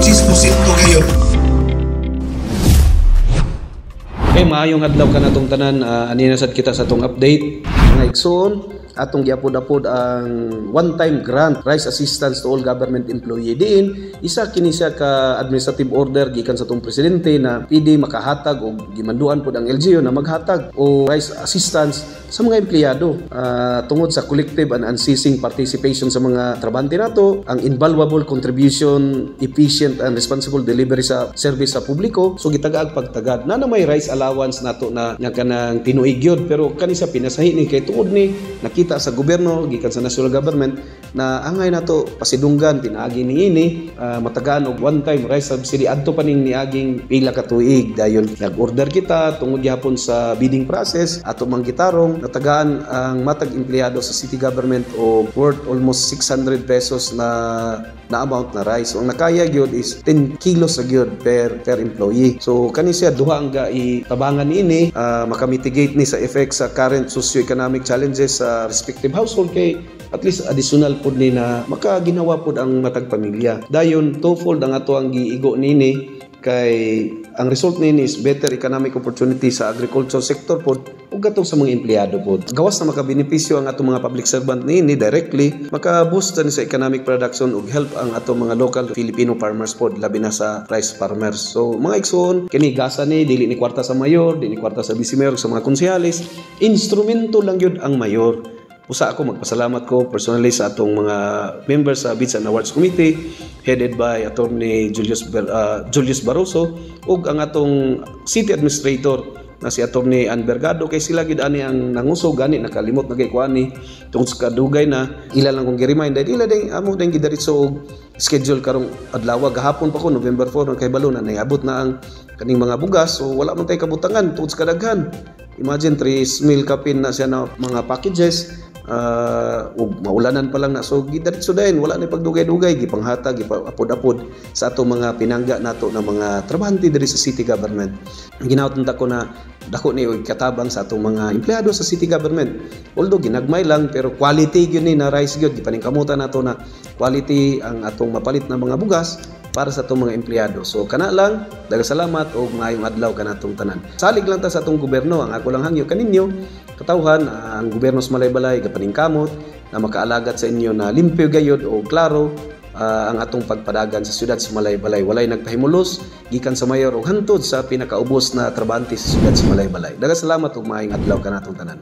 chismosito kayo. Okay, maayong adlaw ka na itong tanan. Aninasad kita sa itong update. Mga igsoon, atong giapod-apod ang one-time grant rice assistance to all government employee. Diin, isa kini siya ka administrative order gikan sa itong presidente na pwede makahatag o gimanduan pod ang LGU na maghatag o rice assistance sa mga empleyado tungod sa collective and unceasing participation sa mga trabante nato, ang invaluable contribution, efficient and responsible delivery sa service sa publiko. So gitagaag pagtagad na may rice allowance nato na nga kanang tinuig yun, pero kani sa pinasahi ni kay tungod ni nakita sa gobyerno gikan sa national government na angay nato pasidunggan pinaagi niini matagaan og one time rice subsidy adto pa ning niaging pila ka tuig dayon nag-order kita tungod gyapon sa bidding process ato mang gitarong natagaan ang matag empleyado sa city government o worth almost 600 pesos na amount na rice. So, ang nakaya gyud is 10 kilos ra gyud per employee. So kani siya duha ang tabangan niini makamitigate ni sa effect sa current socio-economic challenges sa respective household kay at least additional pod ni na makaginawa pod ang matag pamilya. Dayon twofold ang ato ang giigo nini kay ang result nini is better economic opportunity sa agriculture sector pod ug gatong sa mga empleyado pod. Gawas na makabenepisyo ang atong mga public servant nini directly, maka-boost ni sa economic production ug help ang atong mga local Filipino farmers pod labi na sa rice farmers. So mga igsoon, kini gasa ni dili ni kwarta sa mayor, dili ni kwarta sa vice mayor sa mga konsehalis, instrumento lang yun ang mayor. Usa ako magpasalamat ko personally sa atong mga members sa Bids and Awards Committee headed by Attorney Julius Barroso ug ang atong City Administrator na si Attorney Ann Bergado kay sila gid ani ang nangusog gani nakalimot na kay kuani tungod sa kadugay na ila lang kong gi-remind dahil ila ding amo ding gidiretso og schedule karong adlaw gahapon pa ko November 4 kay balo na naabot na ang kaning mga bugas so wala man tay kabutangan tungod sa kadaghan. Imagine 3 meal kapin na siya na mga packages ug maulanan pa lang na so gidiretso dayon wala ni pagdugay-dugay gipanghatag gipapod-apod sa ato mga pinangga nato na mga trabahante diri sa city government. Ginaot ko na dako ni og katabang sa atong mga empleyado sa city government. Although ginagmay lang pero quality gyud ni na rice gyud gipaningkamutan nato na quality ang atong mapalit na mga bugas para sa atong mga empleyado. So kana lang, daghang o maayong adlaw kanatong tanan. Salig lang ta sa atong gobyerno, ang ako lang hangyo kaninyo katawhan ang gobyerno sa Malaybalay gapaningkamot na makaalagad sa inyo na limpyo gayud o klaro ang atong pagpadagan sa siyudad sa Malaybalay. Walay nagpahimulos gikan sa mayor o hantod sa pinakaubos na trabante sa siyudad sa Malaybalay. Daghang salamat ug maayong adlaw kanatong tanan.